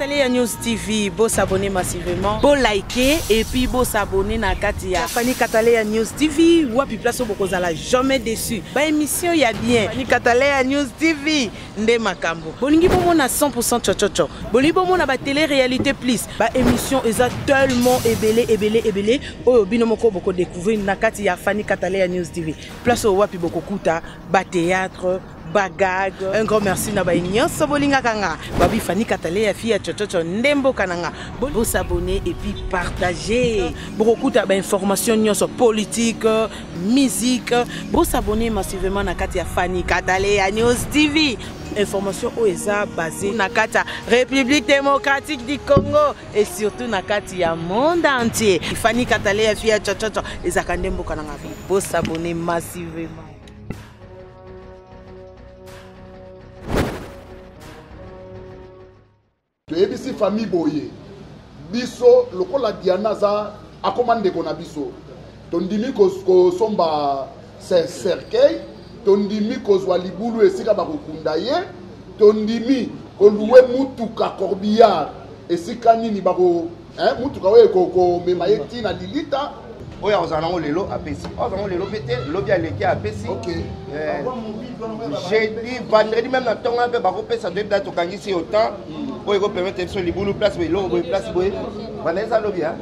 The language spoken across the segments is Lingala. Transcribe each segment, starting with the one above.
Katalea News TV, beau s'abonner massivement, beau liker et puis beau s'abonner na Katia. Fani Katalea News TV, wapi place au bokozala jamais déçu. Ba émission ya bien. Fani Katalea News TV, nde makambo. Bolingi bomo na 100% chochocho. Bolingi bomo na ba télé-réalité plus. Ba émission eza tellement ébélé. Oyo bino moko boko découvrir na Katia Fani Katalea News TV. Place au wapi boko kuta, ba théâtre, bagag. Un grand merci na ba nyonso bolinga kanga. Babi Fani Katalea fia chochocho ndembo kananga. Bo s'abonner et puis partager. Beaucoup de informations nyonso politique, musique. Bo s'abonner massivement na Katia Fani Katalea News TV. Information OESA basée na Katia République démocratique du Congo et surtout na Katia monde entier. Fani Katalea fia chochocho ezaka ndembo kananga. Bo s'abonner massivement. ABC famille boye biso lokola Diana za akomande kona biso tondimi ko somba cercueil tondimi ko zwa libulu esika bakukunda ye tondimi ko louer mutuka corbillard esika nini bako mutuka we ko mema yeti na lilita oya ozanango lelo apesi ozanango lelo pete lobi aleki apesi OK j'ai dit vendredi même na tonga pe bako pesa de date okangisi autant oyo ko permettre sur libulu place boy lo boy place boy vanessa lobi hein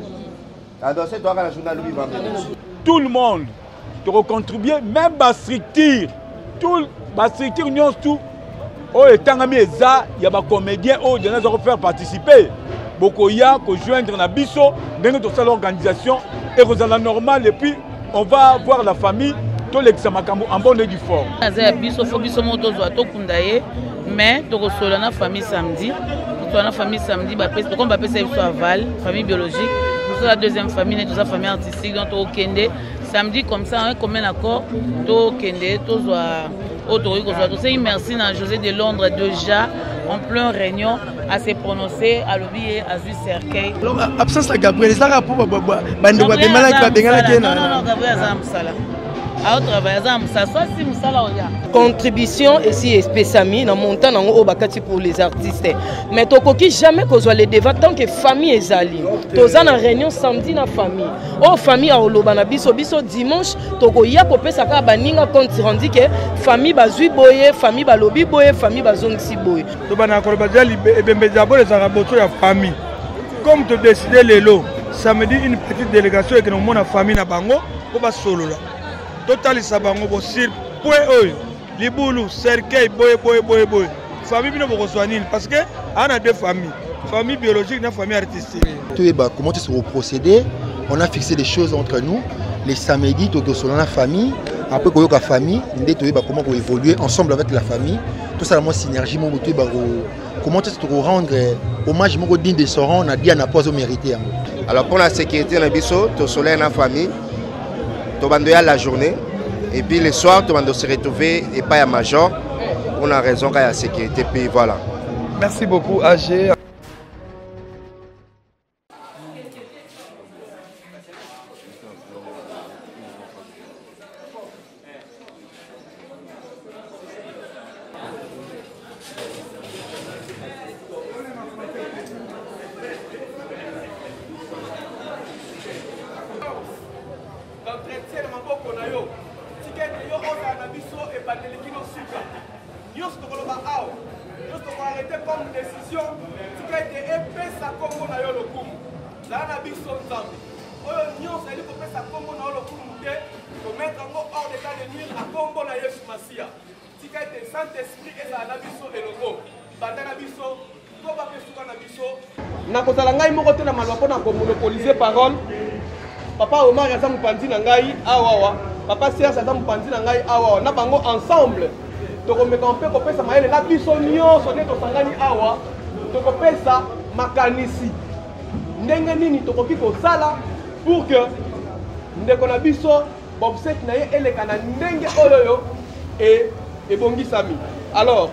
alors c'est toi la journal lobi vendredi tout le monde te recontribuer même ba structure tout ba structure nyons tout oyo etangami eza ya ba comédien oyo de nous faire participer bokoya ko joindre na biso ndenge to sala organisation et rozala normal et puis on va voir la famille to l'examakambo en bonne et due forme aza biso fo biso moto zo to kundaye mais to kosola na famille samedi to na famille samedi ba pesa comme ba pesa biso aval famille biologique nous la deuxième famille et toute famille artistique donc to kende samedi comme ça on commun accord to kende to zo autorité ko zo merci na José de Londres déjà en plein réunion à se prononcer à l'objet à ce cercueil. Absence la Gabriel, c'est là pour bande wa bengala ki bengala ki na. Non, Gabriel za musala. A travailler za musala, soit si musala oya. Contribution ici espèsami na montant na o bakati pour les artistes. Mais tokoki jamais ko zo les devant tant que famille ezali. Toza na réunion samedi na famille. O famille a oloba na biso dimanche tokoya ko pesa ka baninga compte rendu que famille bazui boye, famille balobi boye, famille bazongisi boye. To bana ko bazali ebembeza bo les araboto ya famille. Comme tu décider lelo, samedi une petite délégation et que nous mona famille na bango ko ba solo là. Total sabango bo sur point oyo. Libulu, cercueil, boye. Famille bino boko soanine parce que on a deux familles. Famille biologique et famille artistique. Comment est-ce qu'on procéder? On a fixé des choses entre nous. Les samedis, tout selon la famille. Après, qu'on la famille, comment on évoluer ensemble avec la famille. Tout ça, la synergie, comment est-ce qu'on rendre hommage digne de son rang, on a dit à n'a pas mérité. Alors pour la sécurité, on a biso, tout soleil la famille, tout bandoya la journée. Et puis le soir, tout le monde se retrouver et pas à major. On a raison qu'il y a la sécurité. Puis voilà. Merci beaucoup, AG. nakozala ngai moko te na malwa mpona komonopolize parole papa Omar aza mopanzi na ngai awawa papa Serge aza mopanzi na ngai awawa na bango ensemble tokomeka mpe kopesa mayele na biso nyonso nde tosangani awa tokopesa makanisi ndenge nini tokoki kosala pour que ndeko na biso bobseki na ye eleka na ndenge oyoyo ebongisami. Alors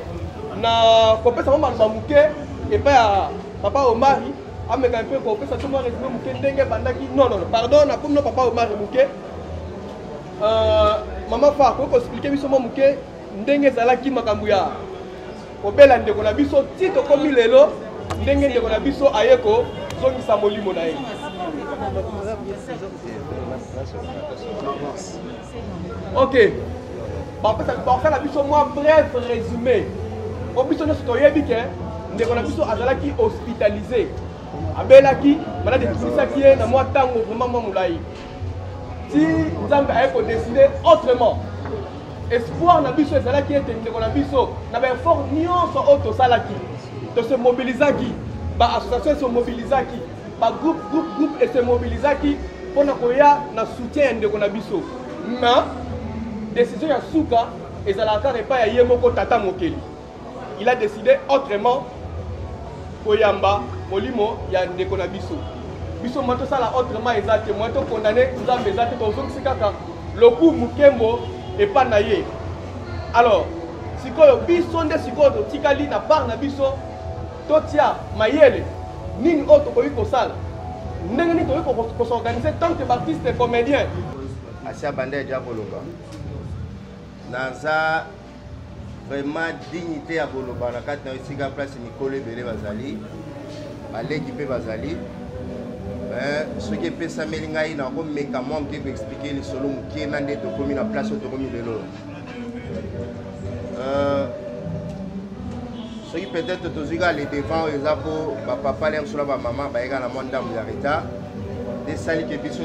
na kopesa mo maloba moke epai ya papa Omari ameka un peu kopesa to mo résumé moke ndenge bandaki non pardon na pomno papa Omari moke maman fa ko expliquer biso mo moke ndenge ezalaki makambo ya obela ndeko na biso ti tokomi lelo ndenge ndeko na biso ayeko zongisa molimo na ye. Ok, bakosala biso mwa bref résumé. O biso nyonso toyebi ke ndeko na biso azalaki hospitalisé, abelaki malade etumisaki ye na mwa ntango vraiment mwa molai. Si nzambe ayeko décider autrement, espoir na biso ezalaki ete ndeko na biso na baeffort nyonso oyo tosalaki tose mobilizaki, baassociation se mobilizaki, bagroupe ese mobilizaki mpona koya na soutien ya ndeko na biso. Mais décision ya suka ezalaka repas ya ye moko tata mokeli. Il a décidé autrement koyamba molimo ya ndeko na biso. Biso moto sala autrement ezate moto condamné nzambe ezate tozongisi kaka loku mukembo epa na ye. Alors sikoyo biso nde sikoyo totikali na part na biso totia mayele nini oyo tokoki kosala ndenge nini tokoki kosorganize tant que artiste et comédien. Asia bande ya koloba naza vraiment dignité ya koloba na kati na esika place mikolo ebele bazali baleki mpe bazali soki epesameli ngai na komeka mwa moke koexplike lisolo moke na nde tokomi na place oyo tokomi lelo. Soki peut-être tozwi kaka le devant oyo eza mpo bapapa lere so na bamama bayeka na mwa ndambo ya retard desali ke biso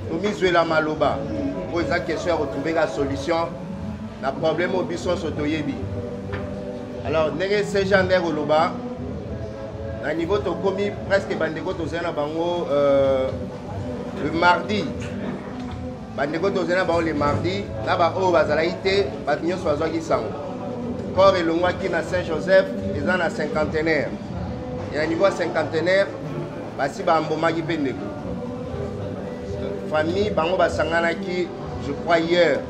tomizwela maloba oyo eza question ya retrouve ka solution na problème oyo biso nyonso toyebi. Alors ndenge seja nde koloba na niveau tokomi presque bandeko tozali na bango le mardi, bandeko tozali na bango le mardi na baoyo bazalaki te bato nyonso bazwaki sango. Corps elongwaki na Saint-Joseph eza na cinquantenaire et na niveau ya cinquantenaire basi bambomaki mpe ndeko famille bango basanganaki je crois hier.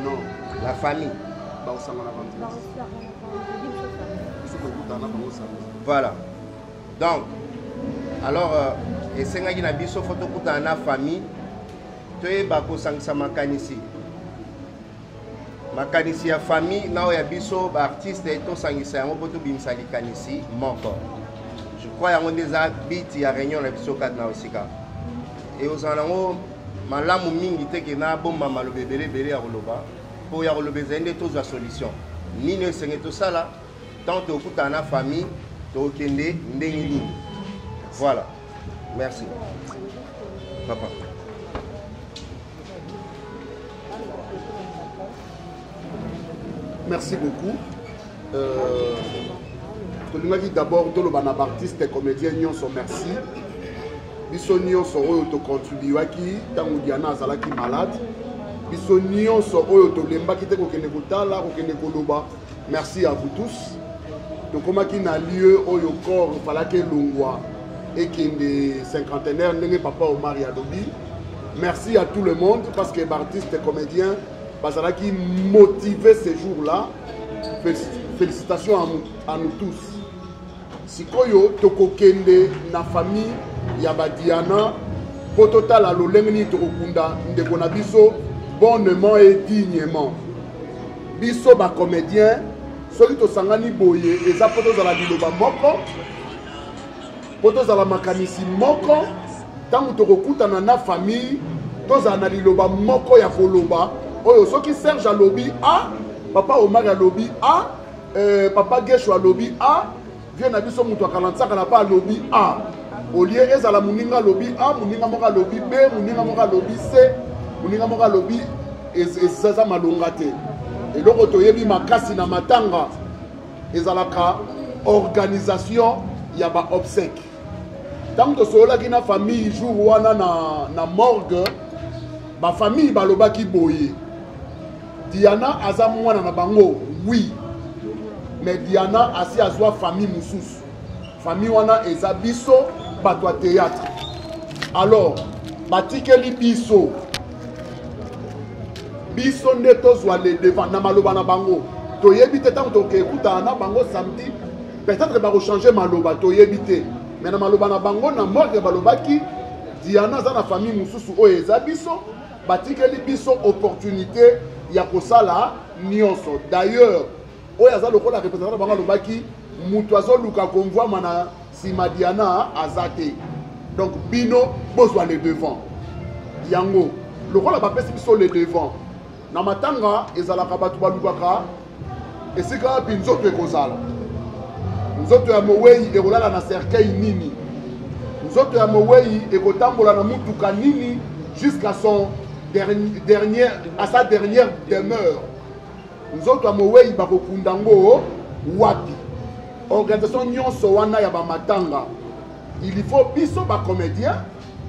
Non, la famille. Voilà. Donc, alors, esengaki na biso foto kutana na famille, toyeba kosangisa makanisi. Makanisi ya famille, na ya biso ba artiste tosangisa yango poto bimisa likanisi moko. Je crois yango ndeza biti ya réunion na biso kat na osika. Et ozanango malamu mingi teke na bomba malobe ebele ya koloba po ya koloba ezali nde tozwa solution nini esenge tosala tant tokutana na famille tokende ndenge nini. Voilà, merci papa. Merci beaucoup. Tolingaki d'abord toloba na artiste et comédien nyonso merci. Biso nyonso oyo tocontribuaki ntango Diana azalaki malade. Biso nyonso oyo tolembaki te kokende kotala kokende koloba. Merci à vous tous. Tokomaki na lieu oyo corps falaki elongwa ekende cinquantenaire ndenge papa Omar alobi. Merci à tout le monde parce que artistes et comédiens bazalaki motivé ce jour-là. Félicitations à nous tous. Sikoyo tokokende na famille ya Diana po totala lolenge ni tokokunda ndeko na biso bonnement et dignement. Biso ba comédien soki tosangani boye eza po tozala liloba moko po tozala makanisi moko tango tokokutana na famille tozala na liloba moko ya koloba oyo soki Serge alobi a papa Omar alobi a papa Gesho alobi a vieux na biso mutu akalansaka na pa alobi a olie ezala muninga alobi a muninga moko alobi b muninga moko alobi c muninga moko alobi ezaza malonga te eloko toyebi makasi na matanga ezalaka organisation ya ba obsèque tango tosololaki na famille jour wana na morgue ba famille balobaki boye Diana aza mwana na bango oui mais Diana asi azwa famille mususu famille wana eza biso bato ya théâtre alors batikeli biso nde tozwa le devant na maloba na bango toyebi te ntango tokekutana na bango samedi peut-être bakochanger maloba toyebi te mais na maloba na bango na morgue balobaki Diana aza na famille mususu oyo eza biso batikeli biso opportunité ya kosala nyonso. D'ailleurs oyo aza lokola représentant na bango alobaki moto azoluka convoi mana nsima Diana aza te. Donc bino bozwa le devant yango lokola bapesi biso le devant na matanga ezalaka bato balukaka esika wapi nzoto ekozala nzoto ya mowei ekolala na cercueil nini nzoto ya mowei ekotambola na mutuka nini jusqu'à son à sa dernière demeure nzoto ya mowei bakokunda ngo wapi organisation nyonso wana ya bamatanga il faut biso bacomédien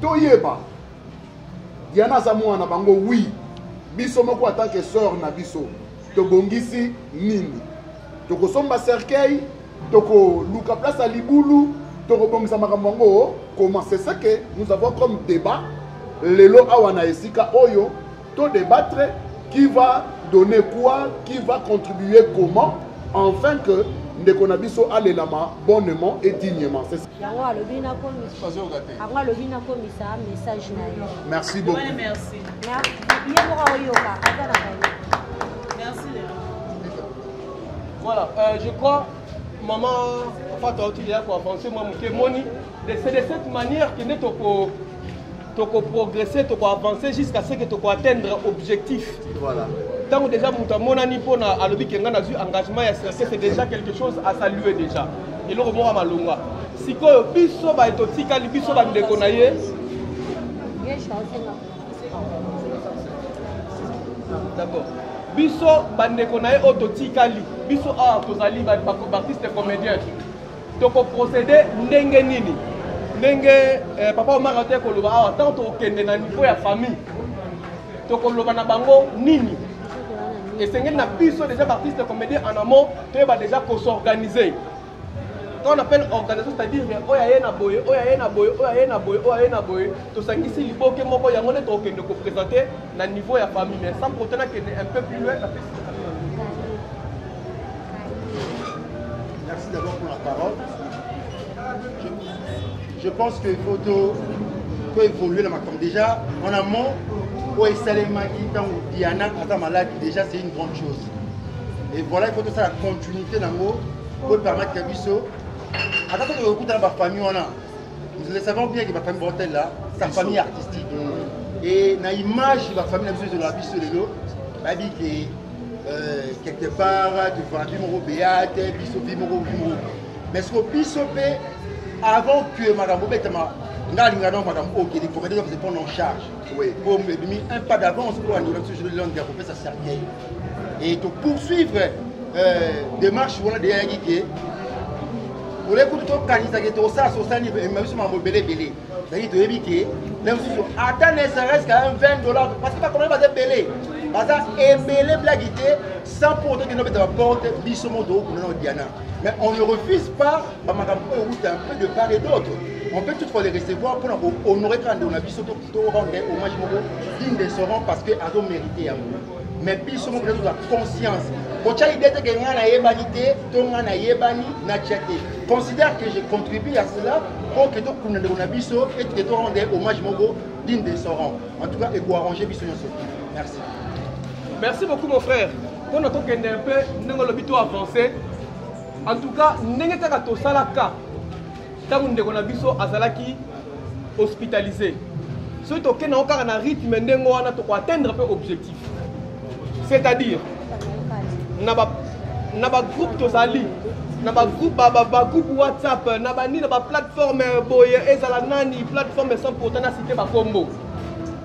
toyeba Diana aza mwana bango oui biso moko en tant que sœur na biso tobongisi nini tokosomba cercueil tokoluka place à libulu tokobongisa makambo yango comment c'est ça que nous avons comme débat lelo awa na esika oyo to débattre qui va donner quoi, qui va contribuer comment, afin que ndeko na biso alelama bonnement et dignement. C'est ça. Merci beaucoup. Merci. Voilà, je crois, maman, enfin, tu as utilisé pour avancer, moi, c'est de cette manière que nous toko progresser, toko avancer jusqu'à ce que toko atteindre objectif. Voilà. Tant que déjà monani pona alobi kenga na zu engagement ya c'est déjà quelque chose à saluer déjà. Et le remora malonga. Siko biso ba etotika li biso ba ndeko na ye. D'accord. Biso ba ndeko na ye ototika li. Biso a tozali ba artiste comédien. Toko procéder ndenge nini. Ndenge papa Omar ate koloba awa tant tokende na niveau ya famille tokoloba na bango nini et c'est ngena biso déjà artiste comédien en amont toyeba déjà ko s'organiser. Quand on appelle organisation, c'est-à-dire oya ye na boye oya ye na boye oya ye na boye oya ye na boye to sangisi liboke moko yango ne tokende ko présenter na niveau ya famille mais sans pourtant que un peu plus loin. Merci d'abord pour la parole. Je pense qu'il faut évoluer dans ma com. Déjà, en amont, pour Diana à malade, déjà c'est une grande chose. Et voilà, il faut tout ça la continuité dans le mot pour permettre que Bisso, à quand on écoute dans ma famille, nous le savons bien que ma famille Bortel là, sa famille artistique. Et dans l'image de la famille de la Bisso de l'eau, quelque part, tu vas vivre au Béat, Bisso vivre. Mais ce que Bisso fait, avant que Madame Bobetama, Madame O, qui est comédien, se prendre en charge, pour me donner un pas d'avance pour aller sur le long de la sa cercueil. Et pour poursuivre démarche, on a des guides. Pour les coups de canisa qui est au sas, au sani, et même si je belé belé. C'est-à-dire de éviter, même si attends, ne serait-ce qu'à $20, parce que pas comment va se belé. Parce que belé blaguité, sans pour autant que nous mettons porte, bissomo d'eau pour nous Diana. Mais on ne refuse pas, un peu de part et d'autre. On peut toutefois les recevoir pour honorer quand on a vu surtout rendre hommage digne de ce rang parce qu'ils ont mérité. Mais puis, nous avons la conscience. Quand tu as l'idée que tu as humanité, tu as yebani, considère que je contribue à cela pour que tu aies et que tu rendes hommage digne de ce rang. En tout cas, il faut arranger Bisso. Merci. Merci beaucoup, mon frère. Quand on a un peu, nous avons avancé. En tout cas, nous avons salaka. Tant que nous avons azalaki hospitalisé. Ce qui est un rythme, nous avons atteindre l'objectif. C'est-à-dire, nous avons un groupe Tozali, nous avons un groupe WhatsApp, nous avons une plateforme Ezalanani, plateforme sans pourtant citer ma combo.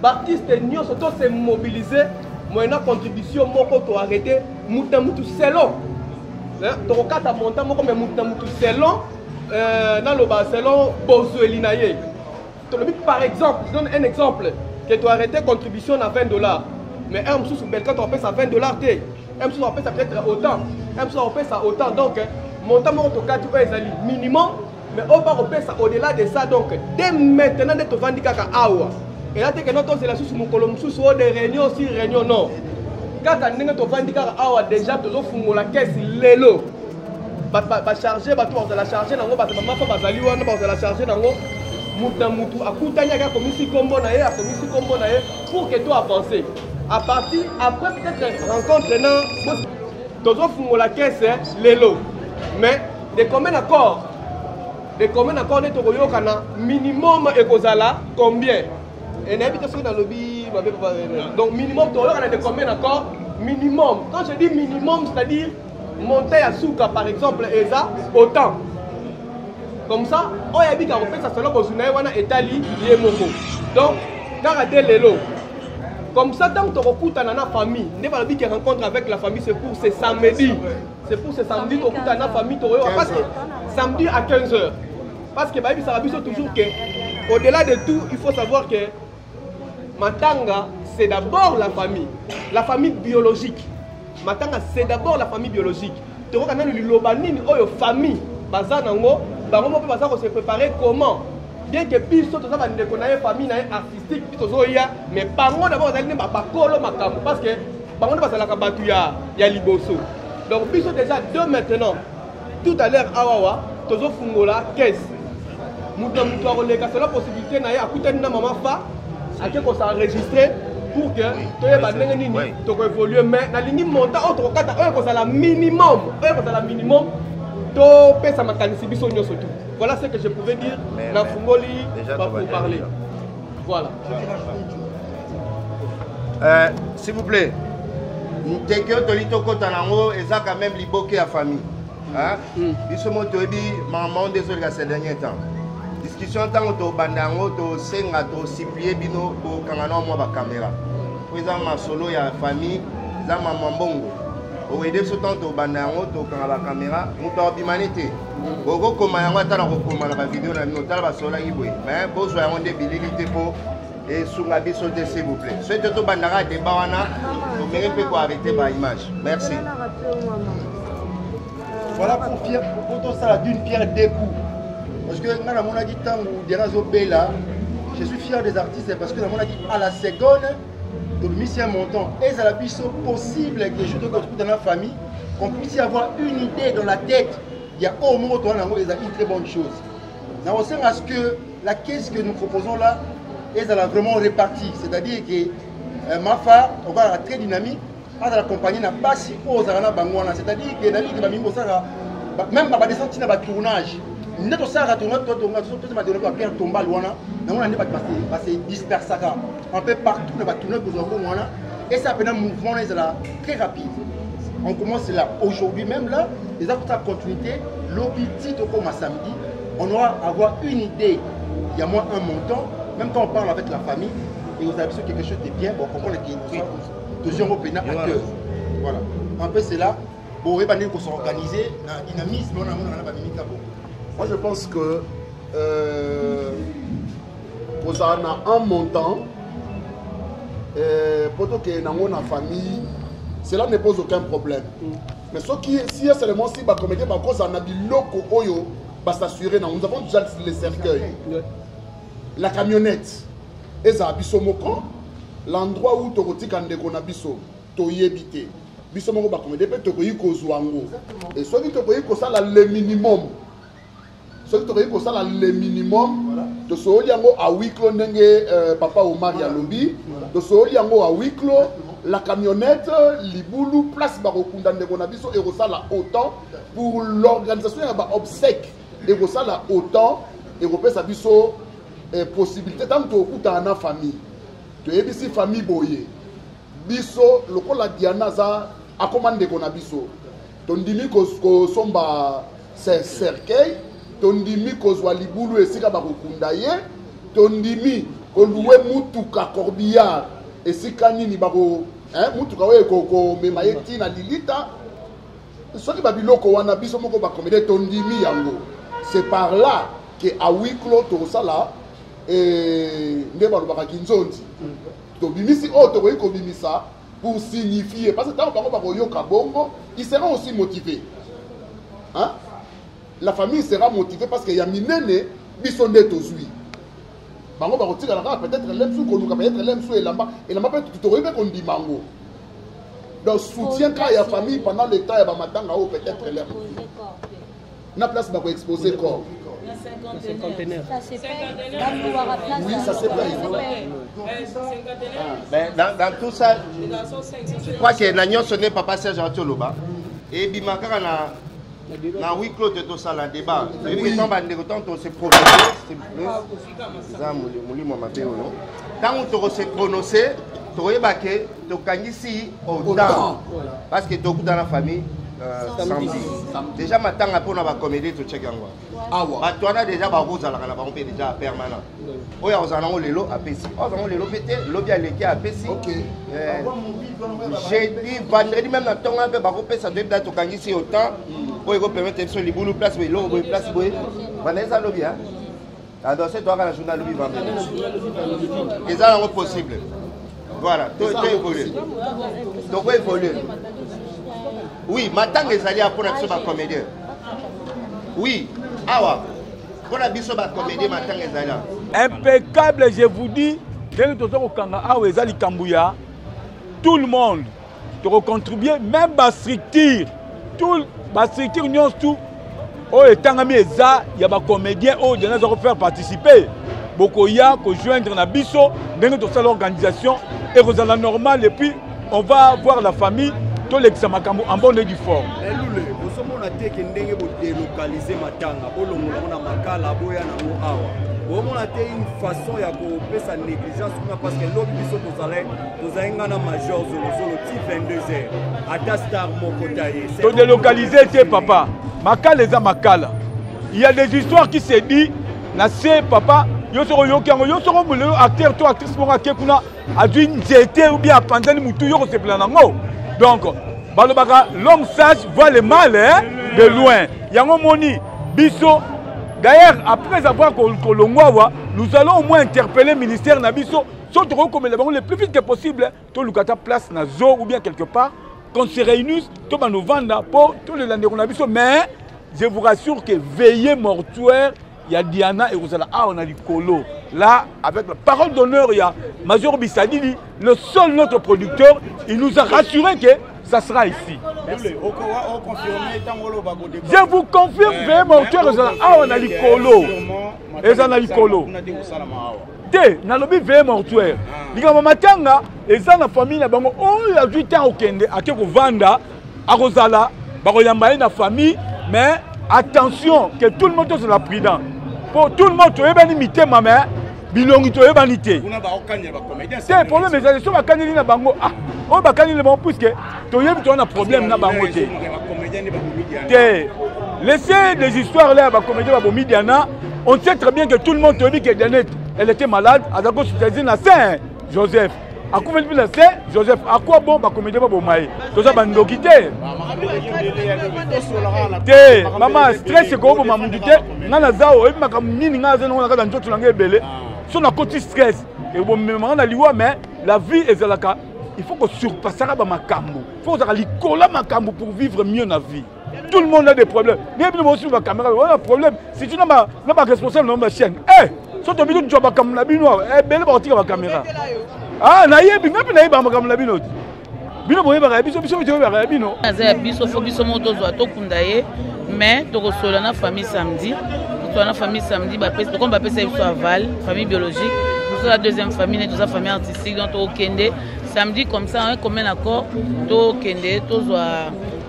L'artiste nous sommes tous mobilisés, moi une contribution, moi pour arrêter, mutu selon. Tokata montant, moi comme mutu selon. Dans le bas selon Bozuelinaye. Par exemple, je donne un exemple, que tu as arrêté contribution à $20. Mais un sous Belka tu payes ça $20, un sous on paye ça peut-être autant, un sous on paye ça autant. Donc, montant mon cas tu payes minimum, mais on va payer ça au-delà de ça. Donc, dès maintenant, tu vas vendre kaka awa. Et là, tu es notre c'est la sous mon colonne sous des réunions aussi réunions non. Quand tu as vendre kaka awa déjà tu dois fumer la caisse lelo. Ba charger ba to la charger nango ba mama fa bazali wana ba la charger nango mutu akutanya ka komisi kombo na ye akomisi kombo na ye pour que toi avancer à partir après peut-être rencontre tozofungola caisse lelo mais de combien d'accord ne tokoyokana minimum ekozala combien et n'habite sur dans le lobby donc minimum tokoyokana de combien d'accord minimum quand je dis minimum c'est-à-dire monter à souka par exemple eza autant comme ça on y a dit qu'en fait ça sera kozuna wana etali yemoko donc kaka de lelo comme ça tant que tu as une famille ne pas dire que rencontre avec la famille c'est pour ce samedi tu as une famille parce que samedi à 15h parce que ça va toujours que au-delà de tout il faut savoir que matanga c'est d'abord la famille biologique matanga c'est d'abord la famille biologique tu vois quand le oyo famille bazanango bango pe baza ko se préparer comment bien que biso toza bandeko na famille artistique biso zoya mais bango d'abord bazali ne bakolo makambo parce que bango ne bazalaka batu ya liboso donc biso déjà deux maintenant tout à l'heure awawa tozo fungola caisse muto akoleka c'est la possibilité na ya akutani na mama fa ake ko s'enregistrer pour que toyeba ndenge nini toko évoluer mais na lingi monta autre kata oyo ko sala minimum to pesa makanisi biso nyoso tout. Voilà ce que je pouvais dire dans Fungoli pour parler. Voilà. S'il vous plaît, Tekyo Tolitoko Tanango et ça quand même liboké à famille. Ils sont montés, maman désolé ces derniers temps. Discussion tant to bandango to senga to sipier bino ko kangano mo ba caméra. Présent ma solo ya famille, za maman bongo. Au aider ce temps to bandango to kangala caméra, muto bimanité. Bogo koma yango tala ko koma na vidéo na no tala ba sola ibwe. Mais besoin on de bilité pour et sous la biso de s'il vous plaît. Ce to bandara de bawana, to mérite ko arrêter ba image. Merci. Voilà pour tout ça d'une pierre deux coups. Parce que dans mon dit tant ou Derazo Bella, je suis fier des artistes parce que dans mon dit à la seconde de mission montant et à la puissance possible que je dois dans la famille, qu'on puisse y avoir une idée dans la tête. Il y a au moins une très bonne chose. Dans le sens que la caisse que nous proposons là est vraiment répartie, c'est-à-dire que ma femme on va très dynamique. La compagnie n'a pas si haut c'est-à-dire que même ma descente n'a pas de tournage. Nous avons ça tournage, Pierre Tombal, un peu partout, et ça fait un mouvement très rapide. On commence là, aujourd'hui même là, les actes de continuité, l'objectif comme à samedi, on aura avoir une idée, il y a moins un montant, même quand on parle avec la famille, et vous avez quelque chose de bien, bon, on comprend que toujours européen à cœur. Voilà. Un peu c'est là pour s'organiser dans le dynamisme. Moi je pense que pour un montant, pour que dans la famille, cela ne pose aucun problème. Mais ce qui est, si seulement si bah comme bah cause on a des locaux oyo bah s'assurer nous avons déjà les cercueils, la camionnette, et ça bisomoko. L'endroit où tu as des biso, tu as évité. Biso moko ba comédie peut te koyi kozwango. Et soit tu koyi kosala le minimum. Soit tu koyi kosala le minimum. To so yango a huis clos ndenge papa Omar ya lobby. To so yango a huis clos la camionnette libulu place ba kokunda ndeko na biso et kosala autant pour l'organisation ya ba obsèque et kosala autant et kopesa biso possibilité tant to okuta na famille. Tu es ici famille boye biso lokola Diana za akomande kona biso tondimi ko somba cercueil tondimi ko zwa libulu esika ba kokunda ye tondimi ko louer mutuka corbillard esika nini ba ko mutuka we ko mema ye tina lilita soki ba biloko wana biso moko ba comédie tondimi yango c'est par là que à huis clos to sala et ne balobaka kinzonzi to bimisi auto ko bimisa pour signifier parce que tant qu'on va yoka bongo ils seront aussi motivés hein la famille sera motivée parce qu'il y a minene bisonde tozui bango ba kotika la peut-être lemsu ko luka peut-être lemsu et lamba peut tout ribe ko ndimango donc soutien quand il y a famille pendant le temps ya ba matanga ou peut-être l'air na place ba ko exposer corps. Ça c'est oui, ça c'est vrai. Dans tout ça, je crois que Nagnon sonné Papa Serge Artioloba. et bimakaka na huis clos de tosala débat et puis tant bandeko tant on se prononcer ça molimo mabe oyo tant on se prononcer toyeba ke tokangisi au temps parce que tokuta na famille samedi déjà matanga pona ba comédie to check yango awa batwana déjà ba kozala kana ba rompe déjà permanent oya ozana ngo lelo apesi ozana ngo lelo pété lobi aleki apesi j'ai dit vendredi même na tonga pe ba kopesa de date tokangisi au temps oyo ko permettre so libulu place bo lo bo place bo vanessa lobi ha alors c'est toi kana journal lobi vendredi ezala ngo possible voilà to évoluer donc évoluer. Oui, matanga ezali pour na biso ba comédien. Oui, awa. Pour na biso ba comédien matanga ezali. Impeccable, je vous dis, dès que tu kanga awa ezali kambuya, tout le monde te contribuer même ba structure. Tout ba structure nyons tout. Oh etangami eza ya ba comédien oh de nous faire participer. Bokoya ko joindre na biso, dès que tu l'organisation et rozala normal et puis on va voir la famille. Tout l'examen en bonne et due forme. Elule, nous sommes en train de délocaliser matanga. On a makala boya na mo awa. On a une façon ya ko pesa négligence parce que l'autre biso nous a na major zolo ti 22h. Ata star moko taye. To délocaliser tes papa. Makala eza makala. Il y a des histoires qui se dit na c'est papa yo soro yo kango yo soro mulelo acteur to actrice mo akekuna a dû nzete ou bien apandani mutu yo ko se planango. Donc, l'homme sage voit le mal de loin. Yango moni, biso. D'ailleurs, après avoir Kolongwawa, nous allons au moins interpeller le ministère Nabiso. Surtout comme le plus vite que possible, tout le cas place na zo ou bien quelque part, qu'on se réunisse, tout le nous vendre pour tout le Nabiso. Mais je vous rassure que veillez mortuaire, il y a Diana et Rosala. Ah, on a du colo. Là, avec la parole d'honneur, il y a Major Bissadini, le seul notre producteur, il nous a rassuré que ça sera ici. Je vous confirme, veillez mortuaire, Rosala. Ah, on a du colo. Et ça, on a du colo. Té, nalobi veillé mortuaire. Ligama matanga, et ça, la famille, on a 8 ans au Kende, à Keko Vanda, à Rosala, Baroyambaye, la famille, mais attention, que tout le monde soit prudent. Pour tout le monde, tu es bien limité, ma mère. Bilongi, tu es bien limité. C'est le problème, mais c'est que tu es bango. Ah, on va gagner le bon puisque tu as un problème na bango. Laissez des histoires là, la comédie de Bomidiana. On sait très bien que tout le monde te dit qu'elle était malade. À la gauche, tu as Saint Joseph. À quoi veut dire Joseph? À quoi bon la comédie de Bomaï? Tout ça, bando quitté. Maman, stress, c'est quoi, maman? Nana Zao, et ma camine, n'a pas dans tout le belé. Son à côté stress. Et bon, maman, a liwa, mais la vie est là. Il faut qu'on surpasse ma cambo. Il faut qu'on colle ma cambo pour vivre mieux la vie. Tout le monde a des problèmes. Même si tu as caméra, on a un problème. Si tu n'as pas responsable de ma chaîne, si tu as besoin de faire la caméra, belle partie de la caméra. Ah, naïe, bien plus naïe, comme la binote. Bino boye ba biso bino. Aza biso fo biso moto zo to kundaye, mais to ko sola na famille samedi. To na famille samedi ba pesa comme ba pesa biso aval, famille biologique. Nous la deuxième famille, nous la famille artistique donc to kende. Samedi comme ça, un commun accord, to kende, to zo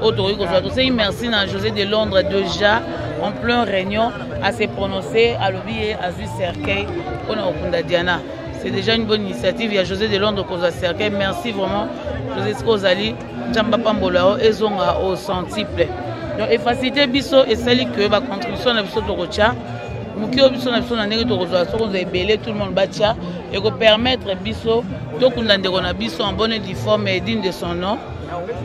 autorité ko zo. C'est merci na José de Londres déjà en plein réunion à se prononcer à l'objet à Azu Cercueil on a okunda Diana. C'est déjà une bonne initiative. Il y a José de Londres qui a cercueil. Merci vraiment. José Skozali, Djamba Pambolao et Zonga au centuple. Donc, et faciliter biso et celle que la contribution à biso de Rocha. Mukio biso na biso na ndenge to roza so ko ebele tout le monde batia et ko permettre biso to kundande ko na biso en bonne et due forme et digne de son nom.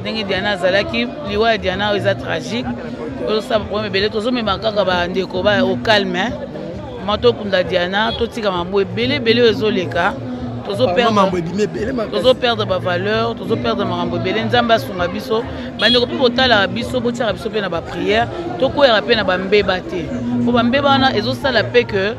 Ndenge Diana Zalaki, liwa Diana est tragique. Ko sa problème ebele to zo me makaka ba ndeko ba au calme. Mato kunda Diana, to tika mambo ebele ezoleka. Tozo perdre ba valeur, tozo perdre mambo ebele nzamba sunga biso. Bande ko potala biso botia biso pe na ba prière, to ko era pe na ba mbeba te. Fo ba mbeba na ezosala pe que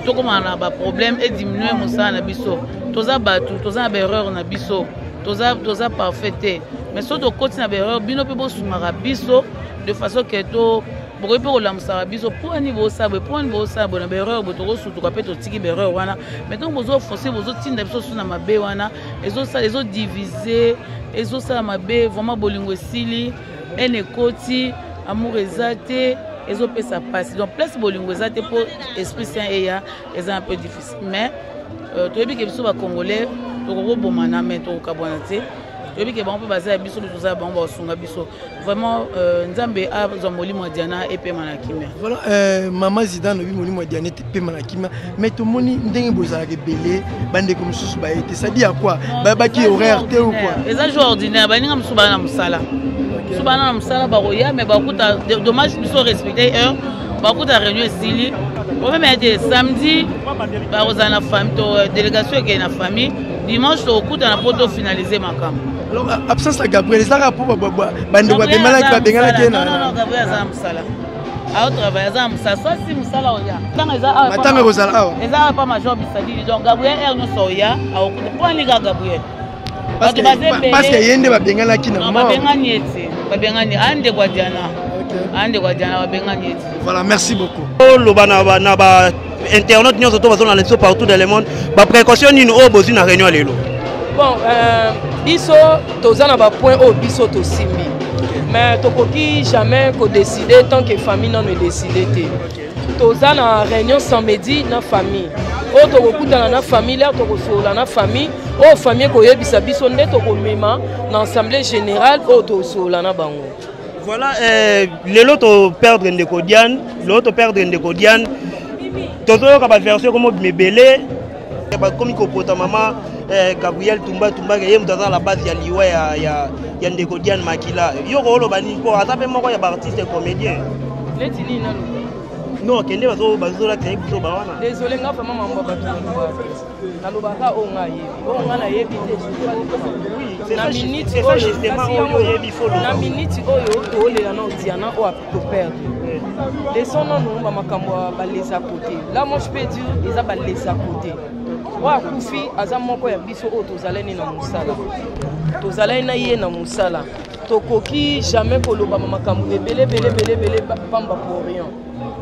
to ko na ba problème et diminuer mosala na biso. Toza batu, toza ba erreur na biso. Toza parfait. Mais so to koti na ba erreur bino pe bo sunga biso de façon que to pour la biso pour un niveau ça pour un niveau ça bon erreur botoro surtout ka peto tiki erreur wana maintenant bozo forcer bozo tinda biso suna mabe wana ezo ça ezo diviser ezo ça mabe vraiment bolingo sili ene ekoti amour eza te ezopesa pasi donc place bolingo eza te mpo esprit saint eya eza un peu difficile mais toyebi ke biso bacongolais tokokobomana mais tokokabwana te toyebi ke bango mpe baza ya biso toza bango bakosunga biso vraiment nzambe azwa molimo ya diana epema na kimia voilà mama Zidane obi molimo ya diana epema na kimia mais tomoni ndenge bozalaka ebele bandeko mosusu baye te sadi ya quoi bayebaki horaire te ou quoi eza jour ordinaire baninga mosusu bana na mosala mosusu bana na mosala bakoya mais bakuta dommage biso respecte heure bakuta réunion esili omeme ete samedi bakozala na famille to délégation ekeye na famille dimanche tokokutana mpo tofinalize makambo alors absence la Gabriel ezalaka mpo bandeko babenganaki non Gabriel aza na mosala aotravaille aza na mosala sosi mosala oya matanga kozala awa ezalaka pa major bisadili donc Gabriel ere nyonso oya akokuta mpo aninga Gabriel parce que ye nde babenganaki na mort babengani ete babengani andeko ya diana andeko ya diana babengani ete voilà merci beaucoup loba na ba internet nyonso to bazona leso partout dans le monde ba précaution nini o bozi na réunion lelo bon biso toza na ba point o biso to simbi mais tokoki jamais ko décider tant que famille non décider te toza na réunion samedi na famille o tokokutana na famille là tokosola na famille o famille koyebisa biso nde tokomema na assemblée générale o tosola na bango. Voilà, lelo to perdre ndeko Diane, lelo to perdre ndeko Diane. Tozo ka ba version comme mebele, ba komi ko pota mama Gabriel Tumba ke yem dans la base ya liwa ya ndeko Diane Makila. Yo ko lo bani ko atape moko ya ba artiste comédien. Letini na non, kende bazo la créer biso ba wana. Désolé nga fa mama mba batu na lobaka o nga yebi. O nga na yebi te. Oui, na minute oyo justement oyo yebi fo. Na minute oyo to lela na Diana o a to perdre. Laissons non ba makambo ba les à côté. Là moi je peux dire ils a ba les à côté. Wa kufi aza moko ya biso o to zaleni na musala. To zaleni na ye na musala. Tokoki jamais koloba makambo belé pamba pour rien.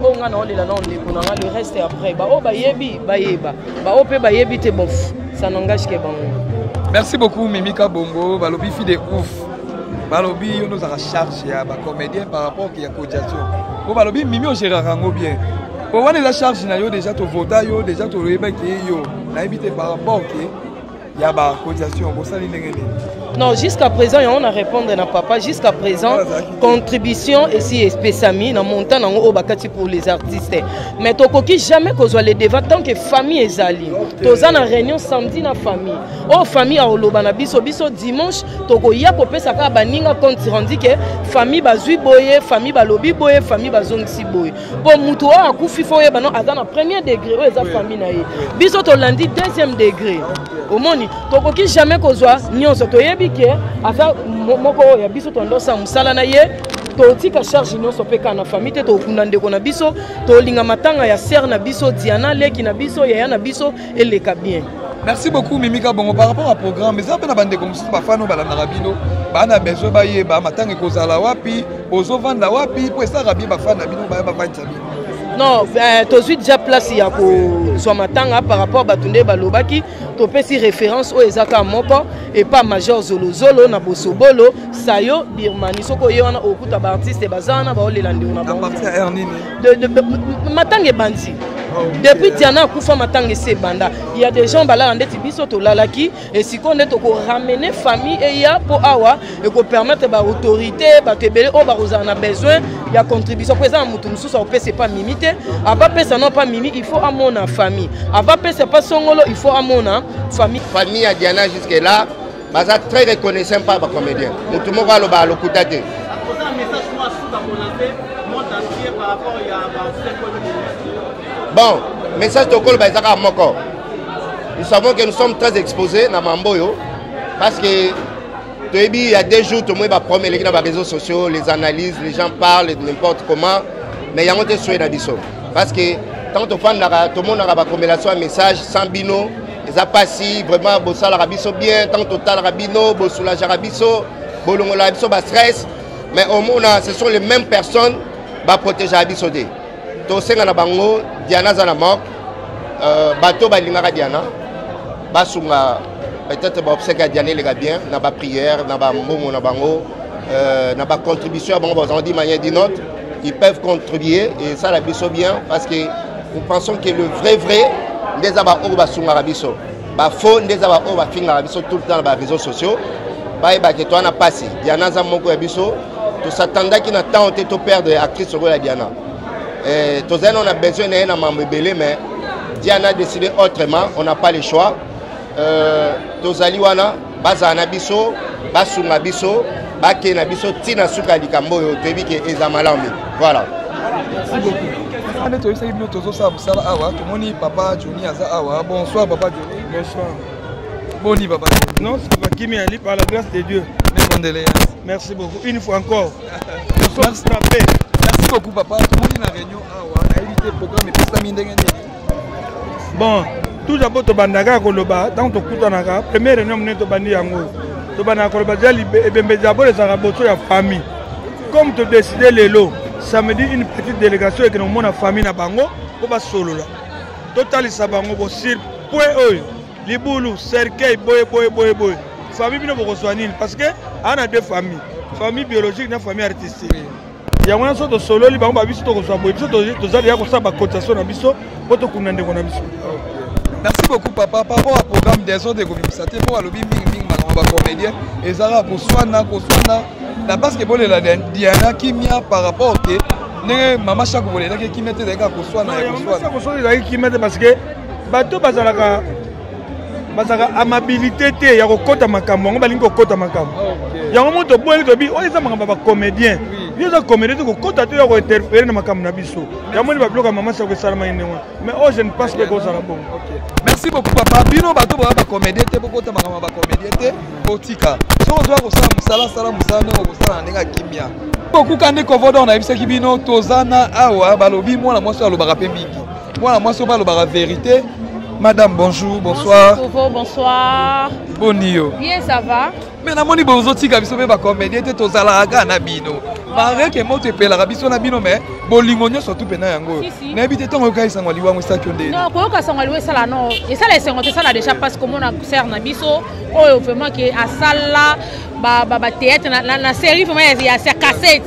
Oh nga na olela na ndeko na le reste après ba o bayebi bayeba ba o pe bayebi te bof ça n'engage que bango. Merci beaucoup Mimika Bongo balobi fi de ouf balobi yo nous a charge ya ba comédien par rapport à cotisation o balobi mimi o gérer rango bien o wana la charge na yo déjà to vota yo déjà to reba ki yo na éviter par rapport que ya ba cotisation bo sali ndengene. Non, jusqu'à présent, on a répondu à papa. Jusqu'à présent, contribution ici espècemi dans montant dans au bakati pour les artistes. Mais tokoki jamais qu'on soit les devant tant que famille est ali. Toza na réunion samedi na famille. Oh famille a oloba na biso dimanche toko ya popé saka baninga compte rendu que famille bazui boye, famille balobi boye, famille bazongsi boye. Bon muto a kufi foye bano azana premier degré o eza famille na ye. Biso to lundi deuxième degré. Au moni tokoki jamais qu'on soit nyonso toyebi que asa moko ya biso tondosa musala na ye totika charge nyonso peka na famille te tokunda ndeko na biso tolinga matanga ya sœur na biso Diana leki na biso yaya na biso eleka bien. Merci beaucoup Mimika Bongo par rapport au programme mais ça peut na bande comme ça ba fano bala na rabino ba na besoin ba ye ba matanga kozala wapi ozo vanda wapi pour ça rabie ba fana bino ba vanda bino. Non, tout suite déjà place ya ko soit matanga par rapport batunde balobaki to pesi référence au ezaka moko et pas major Zolo Zolo na bosobolo sayo birmani soko yona okuta ba artiste bazana ba olela ndio na bango. À partir à nini? De matanga bandi. Depuis Diana kufa matanga se banda, il y a des gens bala ndeti biso to lalaki et si qu'on est ko ramener famille et ya po awa et ko permettre ba autorité ba tebele o ba rozana besoin il y a contribution présent mutu mususu au c'est pas mimité aba pesa non pas mimi il faut amona famille aba pesa pas songolo il faut amona famille famille à Diana jusque là baza très reconnaissant par ba comédien mutu moko alo ba lokuta te un message moi sous dans mon appel monde entier par rapport à bon message to kol ba ezaka moko nous savons que nous sommes très exposés na mamboyo parce que il y a des jours tout le monde va prendre les réseaux sociaux, les analyses, les gens parlent de n'importe comment, mais il y a un autre souhait d'addition. Parce que tant que tout le monde a un message sans bino, ils n'ont pas si vraiment bossa l'arabiso bien, tant que total rabino, bossula jarabiso, bolongo l'arabiso bas stress, mais au monde ce sont les mêmes personnes qui vont protéger l'arabiso. Tout ce na bango, Diana za la mort, bateau balingara Diana, basunga. Peut-être que observer Diana les gars bien, na ba prière, na ba momo na bango, na ba contribution bon on dit manière d'une autre ils peuvent contribuer et ça la biso bien parce que nous pensons que le vrai des aba o ba sunga biso ba faux des aba o ba finga biso tout le temps dans les réseaux sociaux ba que toi na passé Diana za moko ya biso to s'attendait qu'il na tant te perdre actrice sur la Diana et tous on a besoin d'un membre belé mais Diana a décidé autrement on n'a pas le choix tous aliwana bazana biso basunga biso bake na biso tina suka likambo yo tebi ke ezamalambi voilà merci beaucoup ane to isayi bino tozo sa musala awa tomoni papa Johnny aza awa bonsoir papa Johnny bonsoir boni papa non c'est pas Kimi Ali par la grâce de Dieu mes condoléances merci beaucoup une fois encore merci beaucoup papa tomoni na réunion awa na éviter programme pesa mindenge bon tout d'abord to bandaka koloba tant to kutanaka première réunion mne to bandi yango to bana koloba jali ebembe d'abord les araboto ya famille comme to décider lelo samedi une petite délégation et que nous mona famille na bango ko ba solo la total sa bango bo sur point oyo libulu cercueil boy famille bino boko soanine parce que ana deux famille biologique na famille artistique yango na so to solo li bango ba biso to ko soa boy biso to zali ya ko sa ba cotation na biso po to kunande ko na biso. Merci beaucoup papa. Par rapport au programme des autres de pour alobi ming ba comédien et Zara ko swana la basketball la Diana Kimia par rapport que ne mama chaque volé que Kimia te deka ko swana ko swana Kimia parce que bato bazalaka amabilité te ya ko kota makambo ngo balingi ko kota makambo yango moto boye to bi o eza makamba ba comédien ils ont comédie ko kota te ya ko interférer na makambo na biso yango ni ba bloka mama chaque salama ine mais oh je ne pense que ko sala bon. Merci beaucoup papa. Bino bato ba comédien te boko ta makama ba comédien te botika. So on doit ko sala musala ko sala ndinga Kimia. Beaucoup kande ko vodo na bisaki bino tozana awa balobi mwana mwasi alobaka pe mingi. Mwana mwasi balobaka vérité. Madame bonjour, bonsoir. Bonsoir. Bonio. Bien ça va. Mais na moni bozotika biso ba comédien te tozala aga na bino. Pare que moto epela biso na bino mais bolingo nyonso tout pena yango. Na ebite tongo kai sangwa liwa mo station de. Non, ko ka sangwa liwa sala non. Et ça les sengote ça la déjà parce que mon a ser na biso oyo vraiment que a sala ba théâtre na série vraiment il y a ces cassettes.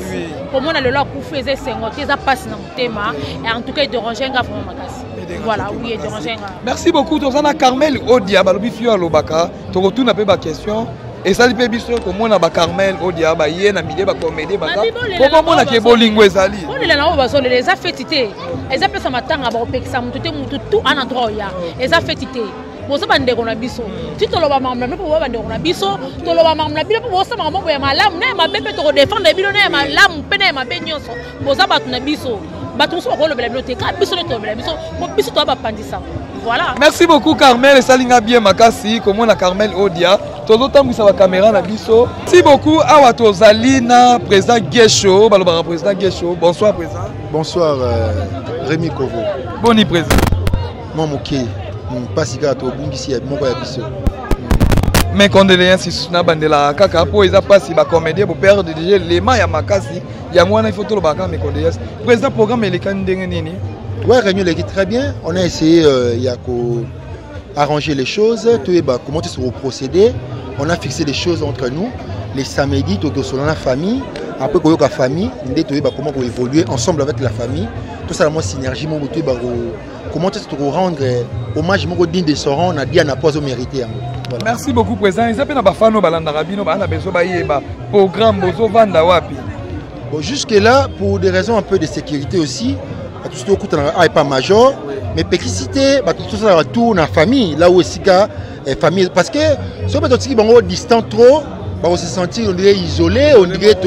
Pour moi le loi ku faisait sengote ça passe dans le thème et en tout cas de ranger grave vraiment makasi. Voilà, oui, de ranger. Merci beaucoup Tozana Carmel Odia balobi fio alobaka to retourne pe ba question. Et ça lipe biso komona ba Carmel Odia ba ye na milieu ba comédie baza pour mona ke bolingo ezali on est là na ba so les a fêtité les a pesa matanga ba opekisa mutu tout en endroit ya les a fêtité boso bande ko na biso ti to loba mamla pe bo bande ko na biso to loba mamla bi pe boso mambo ya malamu na ma bepe to défendre bino na malamu pe na ma benyoso boso batu na biso batu so ko lobela bibliothèque biso ne to lobela biso ko biso to ba pandisa. Voilà. Merci beaucoup Carmel et Salinga bien makasi comme on a Carmel Odia todo tangu sa caméra na biso. Merci beaucoup awa tozalina président Guécho balobara président Guécho. Bonsoir président. Bonsoir Rémi Kovo. Boni président. Moi moké pasika to bungisi ya moko ya biso. Mes condoléances na bandela kaka po eza pasi ba comédien pour perdre déjà les mains ya makasi ya mwana il faut to lobaka mes condoléances. Président programme elekani ndenge nini? Ouais, réunion l'équipe très bien. On a essayé arranger les choses, comment est-ce qu'on procéder. On a fixé les choses entre nous. Les samedis, selon la famille. Après, la famille, comment évoluer ensemble avec la famille. Tout ça, la synergie, comment est-ce qu'on rendre hommage digne de son rang, on a dit à n'a pas mérité. Voilà. Merci beaucoup, président. Ils appellent à Fano Balandarabino, on a besoin de programme Bozo Vanda Wapi. Jusque-là, pour des raisons un peu de sécurité aussi, tout ce pas major, mais pécicité, tout ça retourne en famille, là où aussi famille, parce que si on est distant trop, on se sentir on dirait isolé, on dirait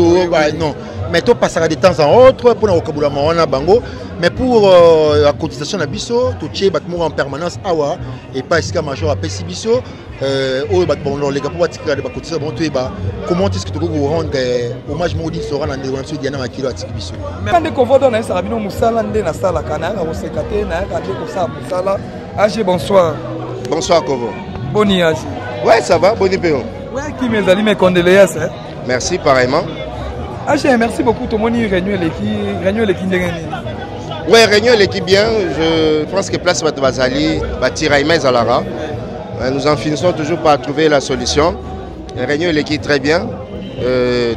non, mais tout passera de temps en autre pour le bango, mais pour la cotisation de biso, tout est en permanence awa et pas ici major à Pessibiso. Les gars pour tirer des cotisations comment est-ce que tu peux rendre hommage maudit sera dans les Diana Makilo à Tikibiso. Quand les convois na Sarabino Moussala na sala kana au secrétaire na ka ko sa Moussala. Agi bonsoir. Bonsoir Kovo. Boni Agi. Ouais, ça va, boni péon. Ouais, qui mes amis mes condoléances. Merci pareillement. Agi, merci beaucoup to moni réunion l'équipe ndengeni. Ouais, réunion l'équipe bien, je pense que place Bazali, Batiraïma Zalara. Nous en finissons toujours par trouver la solution. Réunion l'équipe très bien.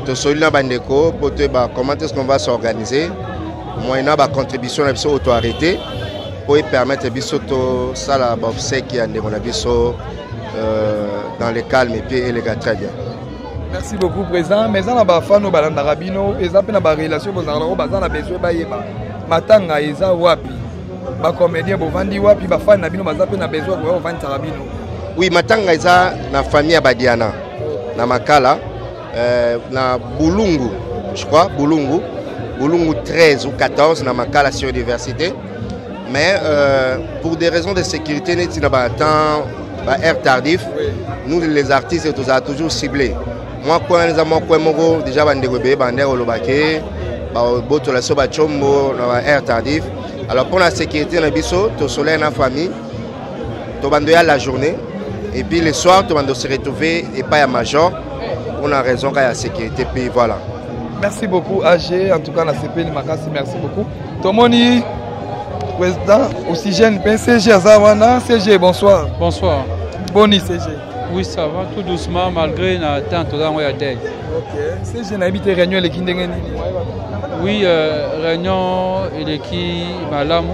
tosoli na bandeko pour comment est-ce qu'on va s'organiser moyennant ba contribution na biso auto arrêté pour permettre biso to sala ba obsèque ya ndeko na biso dans le calme et puis les gars très bien. Merci beaucoup président. Mais on a ba fano balanda rabino eza pe na ba relation bozala ko bazana besoin ba yeba matanga eza wapi ba comédien bovandi wapi ba fan na bino baza pe na besoin ko vandi rabino. Oui, matanga eza na famille ya Badiana na Makala na Bulungu, je crois Bulungu 13 ou 14 na Makala sur université. Mais pour des raisons de sécurité, nous avons air tardif. Nous, les artistes, nous avons toujours ciblés. Moi, quand nous avons déjà air tardif. Alors pour la sécurité, nous avons soleil la famille, nous avons la journée. Et puis le soir, nous avons se retrouver et pas à Major. On a raison qu'il y a la sécurité. Puis voilà. Merci beaucoup, AG. En tout cas, la CP, merci beaucoup. Tomoni. Président, aussi jeune, CG Azawana, CG, bonsoir. Bonsoir. Boni CG. Oui, ça va, tout doucement, malgré la tente dans le Ok. CG, n'a habité Réunion, les Kindengeni. Oui, Réunion et les qui Malamu.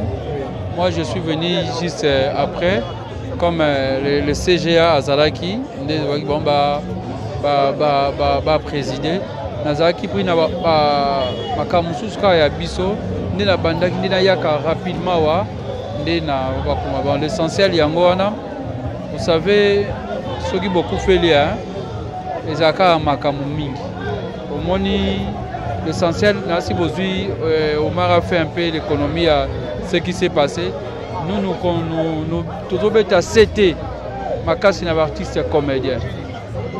Moi, je suis venu juste après, comme le CGA Azalaki, présidé. Nazaki pris na makamususka ya biso ndina bandaki ndina yaka rapidement wa ndina bakoma l'essentiel yango wana. Vous savez ce qui beaucoup fait là ezaka makamu mingi omoni l'essentiel na si bozui Omar a fait un peu l'économie à ce qui s'est passé. Nous tout beta CT makasi na artiste comédien.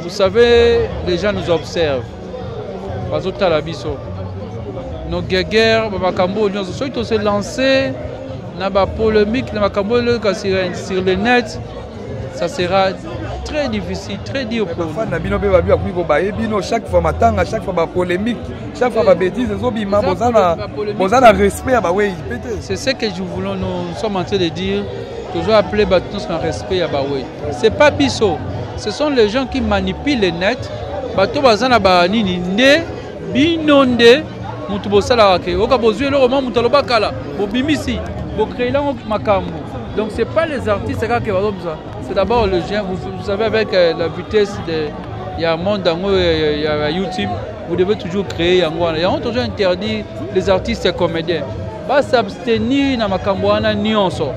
Vous savez les gens nous observent. Nos guerres, ceux qui se lancé dans la polémique, sur le net, ça sera très difficile, très dur pour nous. Chaque fois, chaque fois, polémique, chaque fois, bêtise, respect. C'est ce que nous sommes en train de dire, toujours appeler tous un respect. Ce n'est pas Bisso, ce sont les gens qui manipulent le net. Binonde mutu bosala ke oka bozwe le roman mutu lobakala bobimisi bo créer makambo. Donc c'est pas les artistes qui vont ça, c'est d'abord le gens. Vous savez avec la vitesse de il y a un monde dango il y a YouTube, vous devez toujours créer yango. Il y a toujours interdit les artistes et comédiens ba s'abstenir na makambo wana nyonso.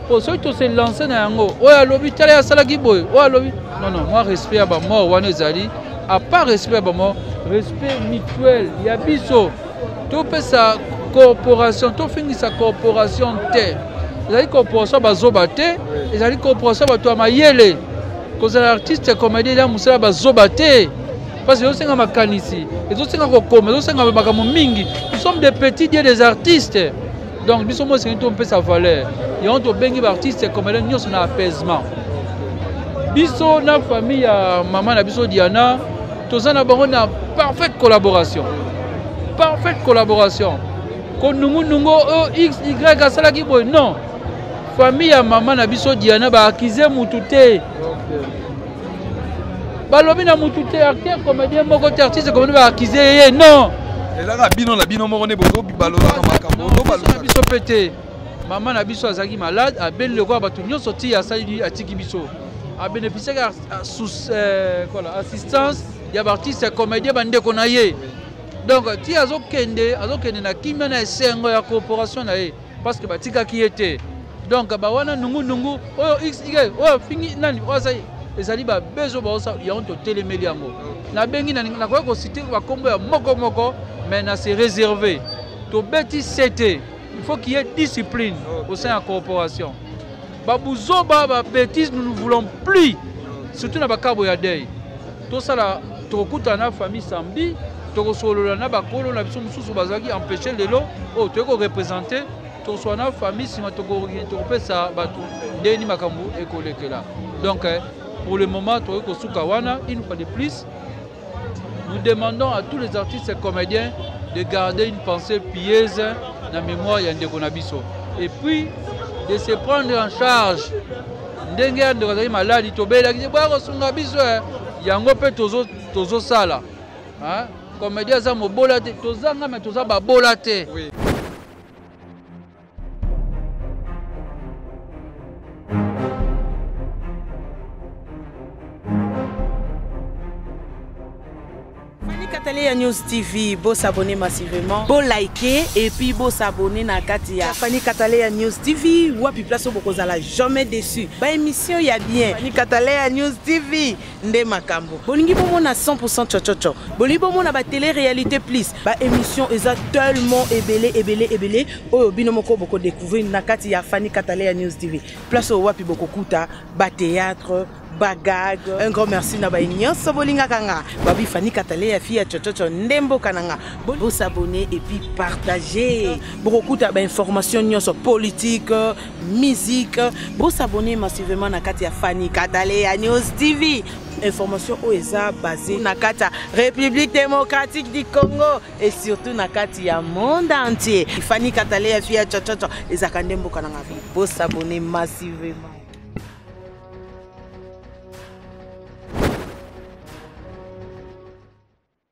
Pour ceux qui se lancer na yango oya lobi tala ya sala kiboy oya lobi non moi respect à ba mort wana ezali à part respect à ba mort. Respect mutuel, il y a biso. Tout fait sa corporation, tout finit sa corporation terre. Il y a une corporation bazobate, il y a une corporation batoamayele. Cause l'artiste comédien là musala bazobate. Parce que nous sommes makanisi, et nous sommes comme nous sommes makamu mingi. Nous sommes des petits dieux des artistes. Donc biso mo c'est un peu sa valeur. Et on doit bengi artiste comédien nous sommes en apaisement. Biso na famille à maman na biso Diana. Nous avons une parfaite collaboration. Parfaite collaboration. Quand nous avons X, Y, Salaki Boy, non. Famille à maman Nabiso Diana va acquiser Moutouté. Balobina Moutouté, acteur, comédien, mon côté artiste, comme nous va acquiser, non. Et là, la bino morone bozo, balola, Nabiso pété. Maman Nabiso Azaki malade, a ben le roi Batunion sorti à Sali à Tikibiso. A bénéficié de assistance. Il y a des artistes comédiens qui sont là. Donc, si vous avez na kimia na esengo ya coopération na ye parce que batika qui était. Donc, bawana nungu oyo XY oyo fingi nani osai ezali ba bezo ba osa ya onto telemeli yango. Na bengi na kwa ko citer ba kombo ya moko mais na c'est réservé. To beti CT, il faut qu'il y ait discipline au sein de la coopération. Babouzo ba bêtise nous ne voulons plus surtout na bakabo ya deuil. Tout ça là tokuta na famille samedi tokosolola na bakolo na biso mususu bazaki empêcher lelo o toko représenter to soit na famille sima toko pesa batu ndeni makambu ekolekela. Donc pour le moment toko suka wana une fois de plus nous demandons à tous les artistes et comédiens de garder une pensée pieuse dans la mémoire ya ndeko na biso et puis de se prendre en charge ndenge ndeko zali maladi tobela ki bwa ko sunga biso yango pe tozo sala comédien aza mobola te tozanga me toza babola te. Katalia News TV, beau s'abonner massivement, beau liker et puis beau s'abonner na Katia. Fani Katalia News TV, wapi place au bokozala jamais déçu. Ba émission ya bien. Fani Katalia News TV, nde makambo. Bolingi bomo na 100% chochocho. Bolingi bomo na ba télé-réalité plus. Ba émission eza tellement ébélé. Oyo bino moko boko découvrir na Katia Fani Katalia News TV. Place au wapi boko kuta, ba théâtre, bagag. Un grand merci na ba nyonso bolinga kanga. Babi Fani Katalia fia chochocho ndembo kananga. Bon s'abonner et puis partager. Beaucoup d'informations nyonso politique, musique. Bon s'abonner massivement na Katia Fani Katalia News TV. Information OESA basée na Katia République démocratique du Congo et surtout na Katia monde entier. Fani Katalia fia chochocho ezakandembo kananga. Bon s'abonner massivement.